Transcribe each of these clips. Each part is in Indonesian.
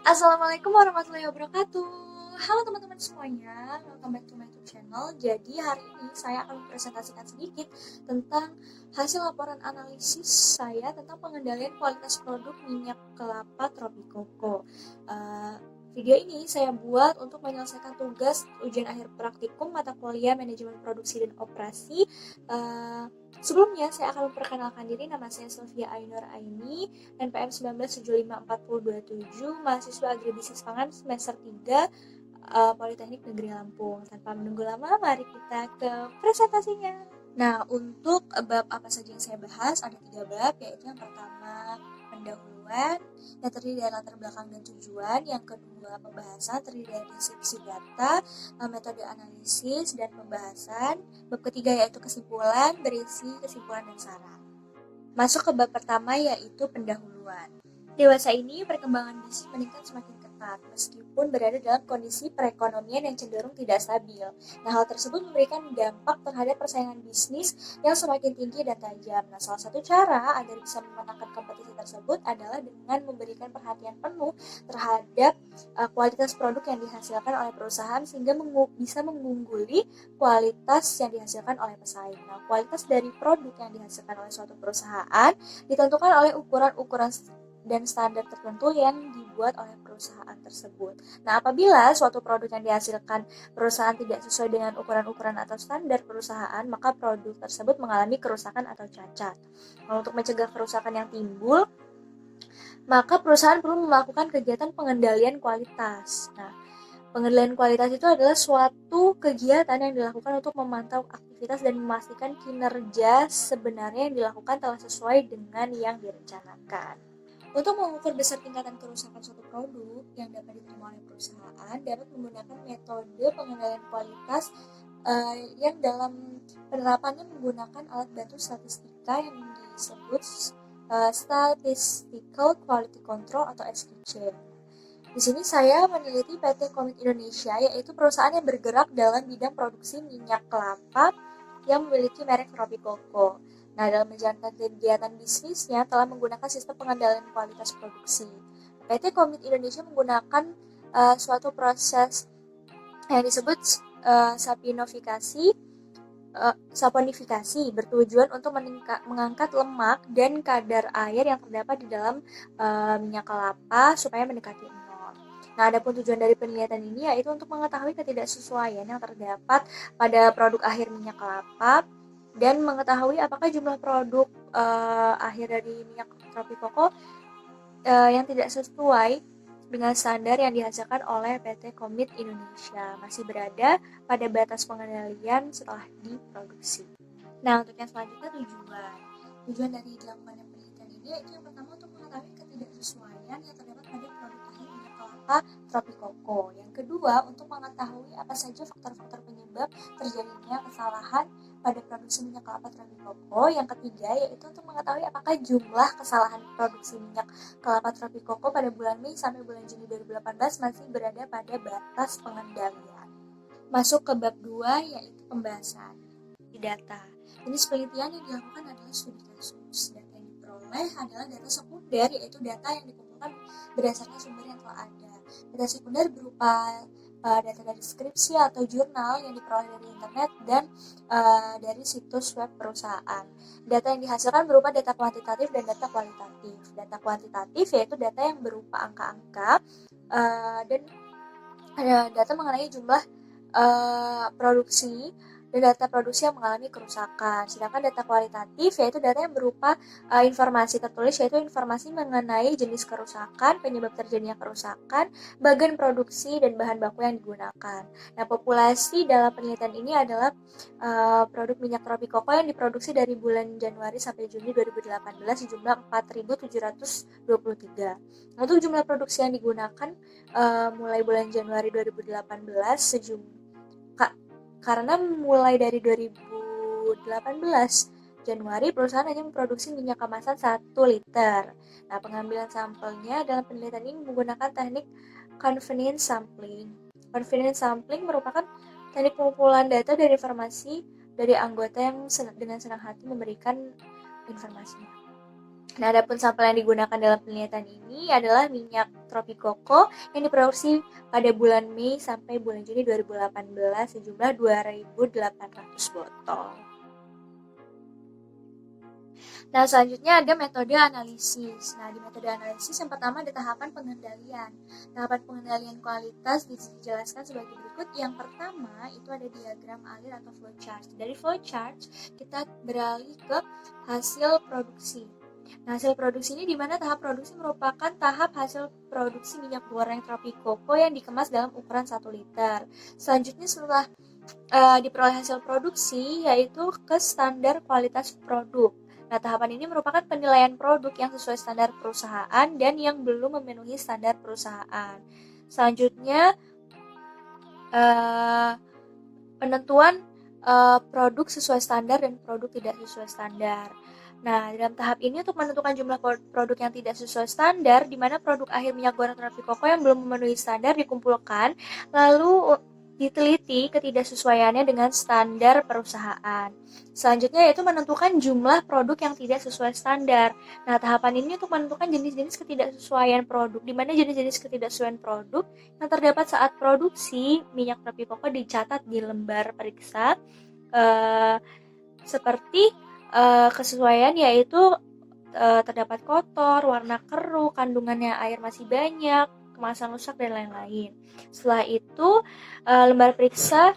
Assalamualaikum warahmatullahi wabarakatuh. Halo teman-teman semuanya, welcome back to my YouTube channel. Jadi hari ini saya akan mempresentasikan sedikit tentang hasil laporan analisis saya tentang pengendalian kualitas produk minyak kelapa Tropikoko. Video ini saya buat untuk menyelesaikan tugas ujian akhir praktikum mata kuliah manajemen produksi dan operasi. Sebelumnya saya akan memperkenalkan diri, nama saya Sylvia Ainur Aini, NPM 19754027, mahasiswa agribisnis pangan semester 3 Politeknik Negeri Lampung. Tanpa menunggu lama, mari kita ke presentasinya. Nah, untuk bab apa saja yang saya bahas, ada 3 bab, yaitu yang pertama pendahuluan, yang terdiri dari latar belakang dan tujuan. Yang kedua pembahasan, terdiri dari deskripsi data, metode analisis, dan pembahasan. Bab ketiga yaitu kesimpulan, berisi kesimpulan dan saran. Masuk ke bab pertama yaitu pendahuluan. Dewasa ini perkembangan bisnis meningkat semakin ketat, meskipun berada dalam kondisi perekonomian yang cenderung tidak stabil. Nah, hal tersebut memberikan dampak terhadap persaingan bisnis yang semakin tinggi dan tajam. Nah, salah satu cara agar bisa memenangkan kompetisi tersebut adalah dengan memberikan perhatian penuh terhadap kualitas produk yang dihasilkan oleh perusahaan sehingga bisa mengungguli kualitas yang dihasilkan oleh pesaing. Nah, kualitas dari produk yang dihasilkan oleh suatu perusahaan ditentukan oleh ukuran-ukuran dan standar tertentu yang dibuat oleh perusahaan tersebut. Nah, apabila suatu produk yang dihasilkan perusahaan tidak sesuai dengan ukuran-ukuran atau standar perusahaan, maka produk tersebut mengalami kerusakan atau cacat. Nah, untuk mencegah kerusakan yang timbul, maka perusahaan perlu melakukan kegiatan pengendalian kualitas. Nah, pengendalian kualitas itu adalah suatu kegiatan yang dilakukan untuk memantau aktivitas dan memastikan kinerja sebenarnya yang dilakukan telah sesuai dengan yang direncanakan. Untuk mengukur besar tingkatan kerusakan suatu produk yang dapat diterima oleh perusahaan, dapat menggunakan metode pengendalian kualitas yang dalam penerapannya menggunakan alat bantu statistika yang disebut Statistical Quality Control atau SQC. Di sini saya meneliti PT Komit Indonesia, yaitu perusahaan yang bergerak dalam bidang produksi minyak kelapa yang memiliki merek Tropikoko. Nah, dalam menjalankan kegiatan bisnisnya telah menggunakan sistem pengendalian kualitas produksi. PT Komit Indonesia menggunakan suatu proses yang disebut saponifikasi bertujuan untuk mengangkat lemak dan kadar air yang terdapat di dalam minyak kelapa supaya mendekati nol. Nah, adapun tujuan dari penelitian ini yaitu untuk mengetahui ketidaksesuaian yang terdapat pada produk akhir minyak kelapa dan mengetahui apakah jumlah produk akhir dari minyak Tropikoko yang tidak sesuai dengan standar yang dihasilkan oleh PT Komit Indonesia masih berada pada batas pengendalian setelah diproduksi. Nah, untuk yang selanjutnya tujuan dari dilakukannya penelitian ini yaitu yang pertama untuk mengetahui ketidaksesuaian yang terdapat pada produk akhir minyak kelapa Tropikoko. Yang kedua, untuk mengetahui apa saja faktor-faktor penyebab terjadinya kesalahan pada produksi minyak kelapa Tropikoko. Yang ketiga, yaitu untuk mengetahui apakah jumlah kesalahan produksi minyak kelapa Tropikoko pada bulan Mei sampai bulan Juni 2018 masih berada pada batas pengendalian. Masuk ke bab 2, yaitu pembahasan data. Jenis penelitian yang dilakukan adalah studi kasus. Data yang diperoleh adalah data sekunder, yaitu data yang dikumpulkan berdasarkan sumber yang telah ada. Data sekunder berupa data dari skripsi atau jurnal yang diperoleh dari internet dan dari situs web perusahaan. Data yang dihasilkan berupa data kuantitatif dan data kualitatif. Data kuantitatif yaitu data yang berupa angka-angka dan data mengenai jumlah produksi dan data produksi yang mengalami kerusakan. Sedangkan data kualitatif yaitu data yang berupa informasi tertulis, yaitu informasi mengenai jenis kerusakan, penyebab terjadinya kerusakan, bagian produksi, dan bahan baku yang digunakan. Nah, populasi dalam penelitian ini adalah produk minyak Tropikoko yang diproduksi dari bulan Januari sampai Juni 2018 sejumlah 4.723. Untuk jumlah produksi yang digunakan mulai bulan Januari 2018 karena mulai dari 2018 Januari perusahaan hanya memproduksi minyak kemasan 1 liter. Nah, pengambilan sampelnya dalam penelitian ini menggunakan teknik convenience sampling. Convenience sampling merupakan teknik pengumpulan data dari informasi dari anggota yang dengan senang hati memberikan informasinya. Nah, adapun sampel yang digunakan dalam penelitian ini adalah minyak tropikoko yang diproduksi pada bulan Mei sampai bulan Juni 2018 sejumlah 2.800 botol. Nah, selanjutnya ada metode analisis. Nah, di metode analisis yang pertama ada tahapan pengendalian. Tahapan pengendalian kualitas dijelaskan sebagai berikut. Yang pertama itu ada diagram alir atau flowchart. Dari flowchart kita beralih ke hasil produksi. Nah, hasil produksi ini di mana tahap produksi merupakan tahap hasil produksi minyak goreng tropikoko yang dikemas dalam ukuran 1 liter. Selanjutnya setelah diperoleh hasil produksi yaitu ke standar kualitas produk. Nah, tahapan ini merupakan penilaian produk yang sesuai standar perusahaan dan yang belum memenuhi standar perusahaan. Selanjutnya, penentuan produk sesuai standar dan produk tidak sesuai standar. Nah, dalam tahap ini untuk menentukan jumlah produk yang tidak sesuai standar, di mana produk akhir minyak goreng tropikoko yang belum memenuhi standar dikumpulkan, lalu diteliti ketidaksesuaiannya dengan standar perusahaan. Selanjutnya yaitu menentukan jumlah produk yang tidak sesuai standar. Nah, tahapan ini untuk menentukan jenis-jenis ketidaksesuaian produk, di mana jenis-jenis ketidaksesuaian produk yang terdapat saat produksi minyak tropikoko dicatat di lembar periksa seperti kesesuaian yaitu terdapat kotor, warna keruh, kandungannya air masih banyak, kemasan rusak, dan lain-lain. Setelah itu, lembar periksa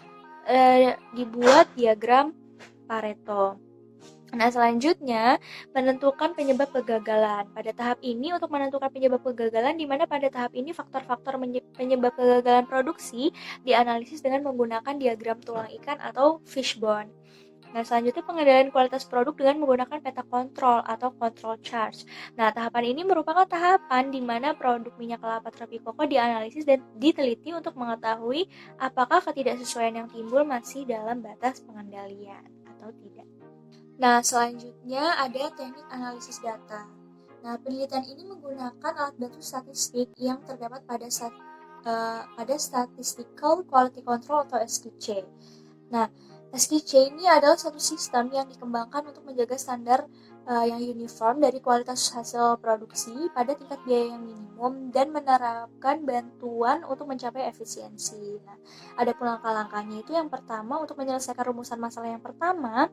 dibuat diagram Pareto. Nah, selanjutnya menentukan penyebab kegagalan. Pada tahap ini untuk menentukan penyebab kegagalan, di mana pada tahap ini faktor-faktor penyebab kegagalan produksi dianalisis dengan menggunakan diagram tulang ikan atau fishbone. Nah, selanjutnya pengendalian kualitas produk dengan menggunakan peta kontrol atau control charts. Nah, tahapan ini merupakan tahapan di mana produk minyak kelapa tropikoko dianalisis dan diteliti untuk mengetahui apakah ketidaksesuaian yang timbul masih dalam batas pengendalian atau tidak. Nah, selanjutnya ada teknik analisis data. Nah, penelitian ini menggunakan alat bantu statistik yang terdapat pada Statistical Quality Control atau SQC. Nah, SQC ini adalah satu sistem yang dikembangkan untuk menjaga standar yang uniform dari kualitas hasil produksi pada tingkat biaya yang minimum dan menerapkan bantuan untuk mencapai efisiensi. Nah, ada pun langkah-langkahnya itu yang pertama untuk menyelesaikan rumusan masalah yang pertama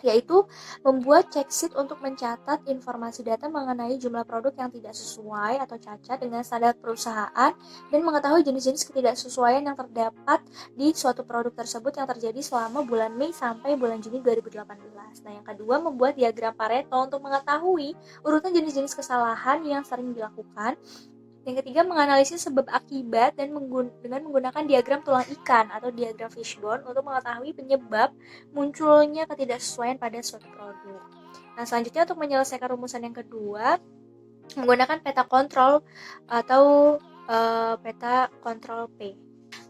yaitu membuat checksheet untuk mencatat informasi data mengenai jumlah produk yang tidak sesuai atau cacat dengan standar perusahaan dan mengetahui jenis-jenis ketidaksesuaian yang terdapat di suatu produk tersebut yang terjadi selama bulan Mei sampai bulan Juni 2018. Nah, yang kedua, membuat diagram Pareto untuk mengetahui urutan jenis-jenis kesalahan yang sering dilakukan. Yang ketiga, menganalisis sebab akibat dan dengan menggunakan diagram tulang ikan atau diagram fishbone untuk mengetahui penyebab munculnya ketidaksesuaian pada suatu produk. Nah, selanjutnya untuk menyelesaikan rumusan yang kedua, menggunakan peta kontrol atau peta kontrol P.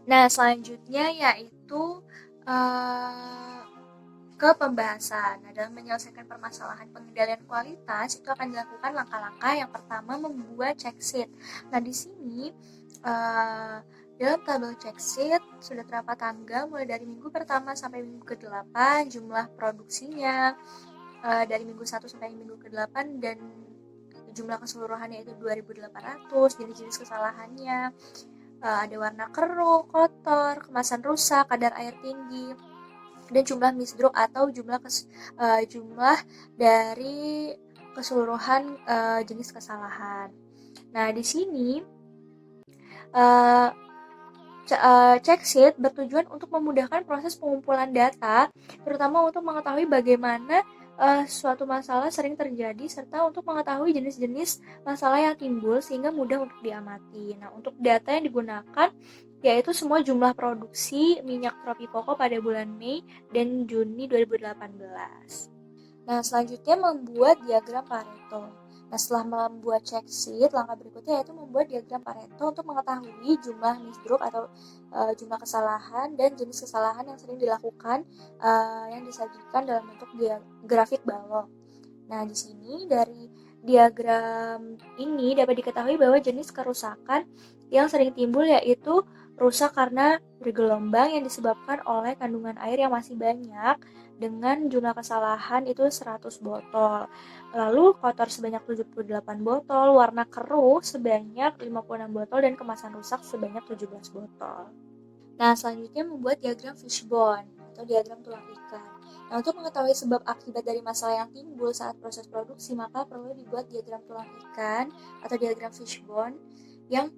Nah, selanjutnya yaitu ke pembahasan. Nah, dalam menyelesaikan permasalahan pengendalian kualitas itu akan dilakukan langkah-langkah. Yang pertama, membuat checksheet. Nah, di sini dalam tabel checksheet sudah terdapat tanggal mulai dari minggu pertama sampai minggu ke-8, jumlah produksinya dari minggu 1 sampai minggu ke-8, dan jumlah keseluruhannya itu 2.800, jenis-jenis kesalahannya, ada warna keruh, kotor, kemasan rusak, kadar air tinggi, dan jumlah misdruk atau jumlah dari keseluruhan jenis kesalahan. Nah, di sini checksheet bertujuan untuk memudahkan proses pengumpulan data, terutama untuk mengetahui bagaimana suatu masalah sering terjadi serta untuk mengetahui jenis-jenis masalah yang timbul sehingga mudah untuk diamati. Nah, untuk data yang digunakan yaitu semua jumlah produksi minyak tropikoko pada bulan Mei dan Juni 2018. Nah, selanjutnya membuat diagram Pareto. Nah, setelah membuat checksheet, langkah berikutnya yaitu membuat diagram Pareto untuk mengetahui jumlah misdruk atau jumlah kesalahan dan jenis kesalahan yang sering dilakukan yang disajikan dalam bentuk grafik balok. Nah, di sini dari diagram ini dapat diketahui bahwa jenis kerusakan yang sering timbul yaitu rusak karena bergelombang yang disebabkan oleh kandungan air yang masih banyak dengan jumlah kesalahan itu 100 botol. Lalu kotor sebanyak 78 botol, warna keruh sebanyak 56 botol, dan kemasan rusak sebanyak 17 botol. Nah, selanjutnya membuat diagram fishbone atau diagram tulang ikan. Nah, untuk mengetahui sebab akibat dari masalah yang timbul saat proses produksi, maka perlu dibuat diagram tulang ikan atau diagram fishbone yang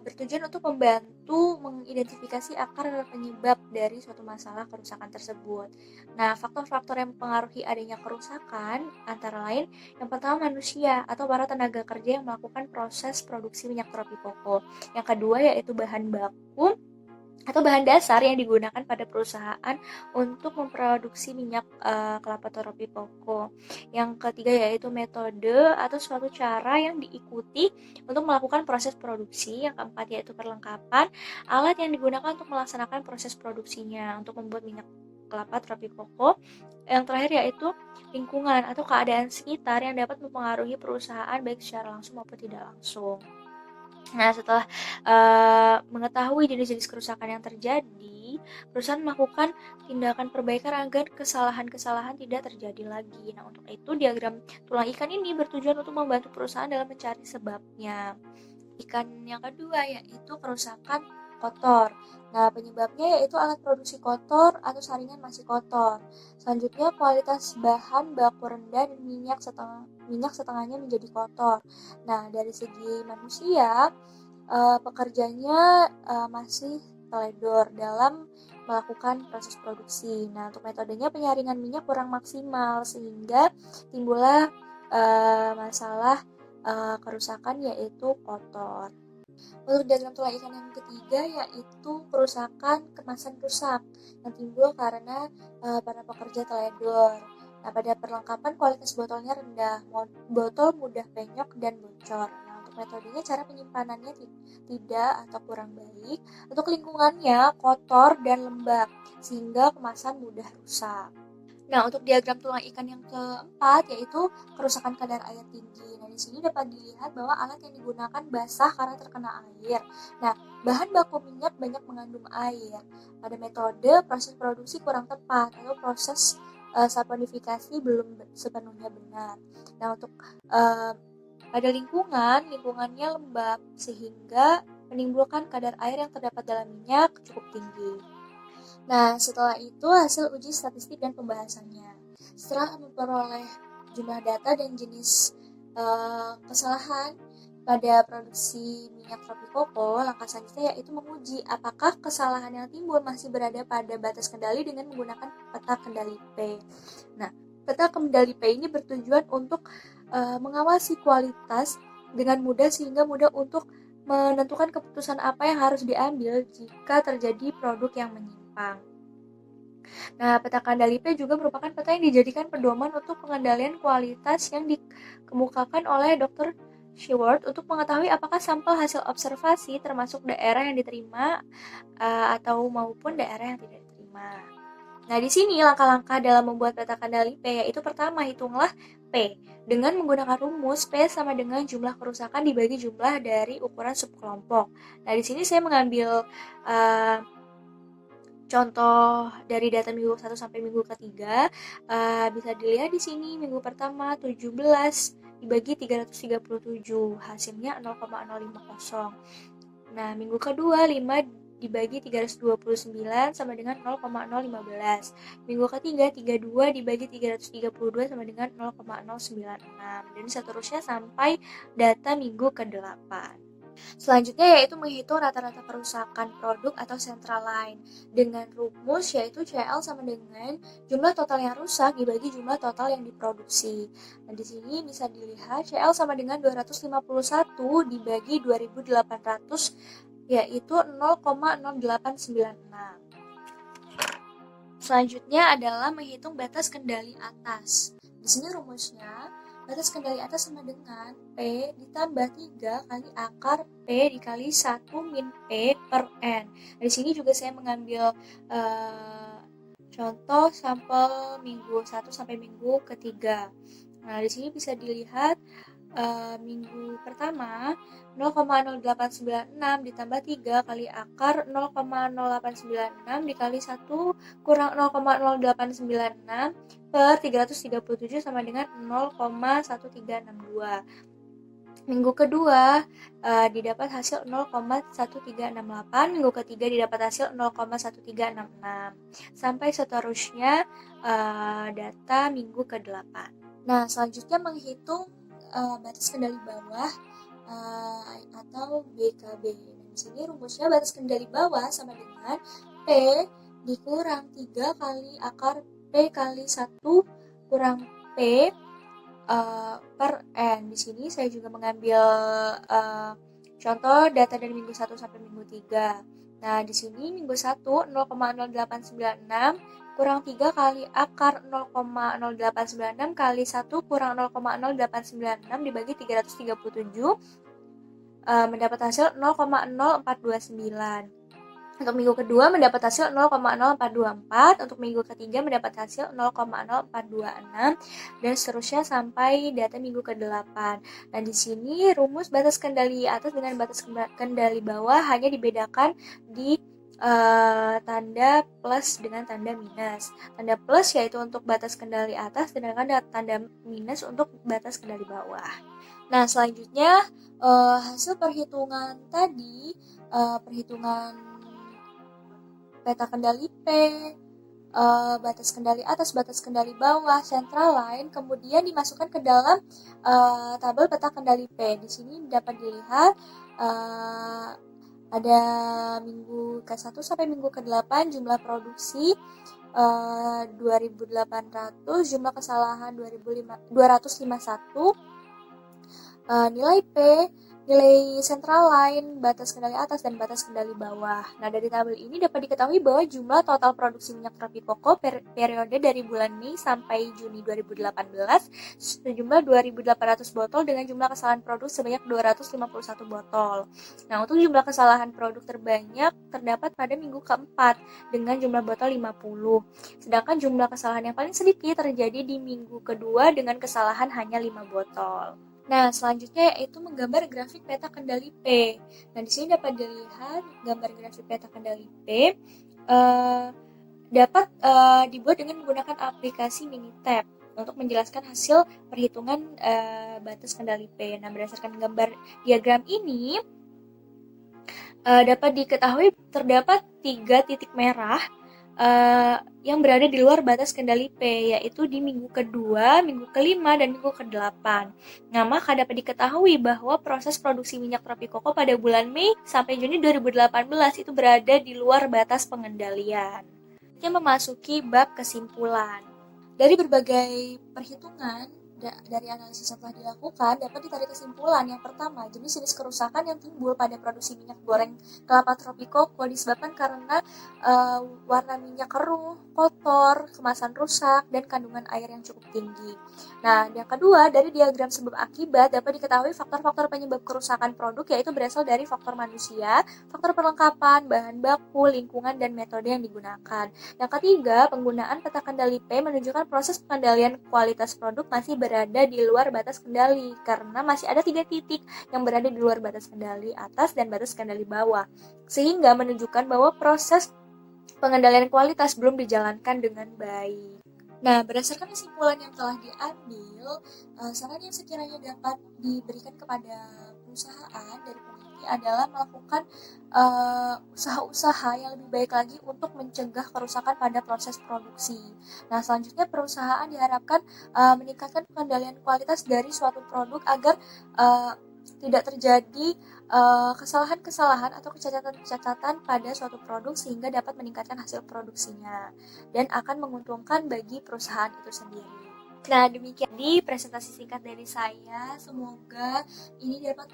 bertujuan untuk membantu mengidentifikasi akar penyebab dari suatu masalah kerusakan tersebut. Nah, faktor-faktor yang mempengaruhi adanya kerusakan antara lain yang pertama manusia atau para tenaga kerja yang melakukan proses produksi minyak tropipoko. Yang kedua yaitu bahan baku atau bahan dasar yang digunakan pada perusahaan untuk memproduksi minyak kelapa tropipoko. Yang ketiga yaitu metode atau suatu cara yang diikuti untuk melakukan proses produksi. Yang keempat yaitu perlengkapan alat yang digunakan untuk melaksanakan proses produksinya untuk membuat minyak kelapa tropipoko. Yang terakhir yaitu lingkungan atau keadaan sekitar yang dapat mempengaruhi perusahaan baik secara langsung maupun tidak langsung. Nah, setelah mengetahui jenis-jenis kerusakan yang terjadi, perusahaan melakukan tindakan perbaikan agar kesalahan-kesalahan tidak terjadi lagi. Nah, untuk itu diagram tulang ikan ini bertujuan untuk membantu perusahaan dalam mencari sebabnya. Ikan yang kedua yaitu kerusakan kotor. Nah, penyebabnya yaitu alat produksi kotor atau saringan masih kotor. Selanjutnya, kualitas bahan baku rendah dan minyak setengahnya menjadi kotor. Nah, dari segi manusia, pekerjanya masih teledor dalam melakukan proses produksi. Nah, untuk metodenya penyaringan minyak kurang maksimal sehingga timbullah masalah kerusakan yaitu kotor. Untuk diagram tulang ikan yang ketiga yaitu kerusakan kemasan rusak yang timbul karena para pekerja teledor. Nah, pada perlengkapan kualitas botolnya rendah, botol mudah penyok dan bocor. Nah, untuk metodenya cara penyimpanannya tidak atau kurang baik. Untuk lingkungannya kotor dan lembab sehingga kemasan mudah rusak. Nah, untuk diagram tulang ikan yang keempat yaitu kerusakan kadar air tinggi. Nah, di sini dapat dilihat bahwa alat yang digunakan basah karena terkena air. Nah, bahan baku minyak banyak mengandung air. Pada metode proses produksi kurang tepat atau proses saponifikasi belum sepenuhnya benar. Nah, untuk pada lingkungannya lembab sehingga menimbulkan kadar air yang terdapat dalam minyak cukup tinggi. Nah, setelah itu hasil uji statistik dan pembahasannya. Setelah memperoleh jumlah data dan jenis kesalahan pada produksi minyak tropipoko, langkah selanjutnya yaitu menguji apakah kesalahan yang timbul masih berada pada batas kendali dengan menggunakan peta kendali P. Nah, peta kendali P ini bertujuan untuk mengawasi kualitas dengan mudah sehingga mudah untuk menentukan keputusan apa yang harus diambil jika terjadi produk yang menyimpang. Nah, peta kendali P juga merupakan peta yang dijadikan pedoman untuk pengendalian kualitas yang dikemukakan oleh Dr. Sheward untuk mengetahui apakah sampel hasil observasi termasuk daerah yang diterima atau maupun daerah yang tidak diterima. Nah, di sini langkah-langkah dalam membuat peta kendali P yaitu pertama, hitunglah P dengan menggunakan rumus P sama dengan jumlah kerusakan dibagi jumlah dari ukuran subkelompok. Nah, di sini saya mengambil contoh dari data minggu 1 sampai minggu ketiga. Bisa dilihat di sini minggu pertama 17 dibagi 337, hasilnya 0,050. Nah, minggu kedua 5 dibagi 329 sama dengan 0,015. Minggu ketiga 32 dibagi 332 sama dengan 0,096. Dan seterusnya sampai data minggu ke-8. Selanjutnya yaitu menghitung rata-rata kerusakan produk atau central line dengan rumus yaitu CL sama dengan jumlah total yang rusak dibagi jumlah total yang diproduksi. Nah, di sini bisa dilihat CL sama dengan 251 dibagi 2800 yaitu 0,0896. Selanjutnya adalah menghitung batas kendali atas. Di sini rumusnya batas kendali atas sama dengan P ditambah 3 kali akar P dikali 1 min P per N. Di sini juga saya mengambil contoh sampel minggu 1 sampai minggu ketiga. Nah, di sini bisa dilihat minggu pertama 0,0896 ditambah 3 kali akar 0,0896 dikali 1 kurang 0,0896 per 337 sama dengan 0,1362. Minggu kedua didapat hasil 0,1368, minggu ketiga didapat hasil 0,1366, sampai seterusnya data minggu ke-8. Nah, selanjutnya menghitung batas kendali bawah atau BKB. Nah, di sini rumusnya batas kendali bawah sama dengan P dikurang 3 kali akar P kali 1 kurang P per N. Di sini saya juga mengambil contoh data dari minggu 1 sampai minggu 3. Nah, di sini minggu 1 0,0896 kurang 3 kali akar 0,0896 kali 1 kurang 0,0896 dibagi 337 mendapat hasil 0,0429. Untuk minggu kedua mendapat hasil 0,0424, untuk minggu ketiga mendapat hasil 0,0426, dan seterusnya sampai data minggu ke-8. Nah, di sini rumus batas kendali atas dengan batas kendali bawah hanya dibedakan di tanda plus dengan tanda minus. Tanda plus yaitu untuk batas kendali atas, sedangkan tanda minus untuk batas kendali bawah. Nah, selanjutnya hasil perhitungan tadi, perhitungan peta kendali P, batas kendali atas, batas kendali bawah, central line, kemudian dimasukkan ke dalam tabel peta kendali P. Di sini dapat dilihat ada minggu ke-1 sampai minggu ke-8 jumlah produksi 2.800, jumlah kesalahan 251, nilai P, nilai central line, batas kendali atas, dan batas kendali bawah. Nah, dari tabel ini dapat diketahui bahwa jumlah total produksi minyak tropikoko periode dari bulan Mei sampai Juni 2018 sejumlah 2.800 botol dengan jumlah kesalahan produk sebanyak 251 botol. Nah, untuk jumlah kesalahan produk terbanyak terdapat pada minggu keempat dengan jumlah botol 50. Sedangkan jumlah kesalahan yang paling sedikit terjadi di minggu kedua dengan kesalahan hanya 5 botol. Nah, selanjutnya yaitu menggambar grafik peta kendali P. Nah, di sini dapat dilihat gambar grafik peta kendali P dapat dibuat dengan menggunakan aplikasi Minitab untuk menjelaskan hasil perhitungan batas kendali P. Nah, berdasarkan gambar diagram ini dapat diketahui terdapat 3 titik merah yang berada di luar batas kendali P, yaitu di minggu kedua, minggu kelima, dan minggu ke-8. Nah, maka dapat diketahui bahwa proses produksi minyak tropikoko pada bulan Mei sampai Juni 2018 itu berada di luar batas pengendalian. Yang memasuki bab kesimpulan. Dari berbagai perhitungan dari analisis yang telah dilakukan, dapat ditarik kesimpulan. Yang pertama, jenis-jenis kerusakan yang timbul pada produksi minyak goreng kelapa tropikoko disebabkan karena warna minyak keruh, kotor, kemasan rusak, dan kandungan air yang cukup tinggi. Nah, yang kedua, dari diagram sebab akibat dapat diketahui faktor-faktor penyebab kerusakan produk yaitu berasal dari faktor manusia, faktor perlengkapan, bahan baku, lingkungan, dan metode yang digunakan. Yang ketiga, penggunaan peta kendali P menunjukkan proses pengendalian kualitas produk masih berada di luar batas kendali karena masih ada 3 titik yang berada di luar batas kendali atas dan batas kendali bawah, sehingga menunjukkan bahwa proses pengendalian kualitas belum dijalankan dengan baik. Nah, berdasarkan kesimpulan yang telah diambil, saran yang sekiranya dapat diberikan kepada perusahaan dari peneliti adalah melakukan usaha-usaha yang lebih baik lagi untuk mencegah kerusakan pada proses produksi. Nah, selanjutnya perusahaan diharapkan meningkatkan pengendalian kualitas dari suatu produk agar tidak terjadi kesalahan-kesalahan atau kecacatan-kecacatan pada suatu produk sehingga dapat meningkatkan hasil produksinya dan akan menguntungkan bagi perusahaan itu sendiri. Nah, demikian di presentasi singkat dari saya. Semoga ini dapat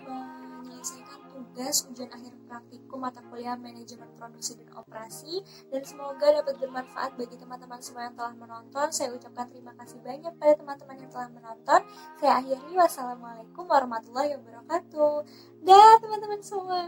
menyelesaikan tugas ujian akhir praktikum mata kuliah manajemen produksi dan operasi, dan semoga dapat bermanfaat bagi teman-teman semua yang telah menonton. Saya ucapkan terima kasih banyak pada teman-teman yang telah menonton. Saya akhiri, wassalamualaikum warahmatullahi wabarakatuh. Dah teman-teman semua.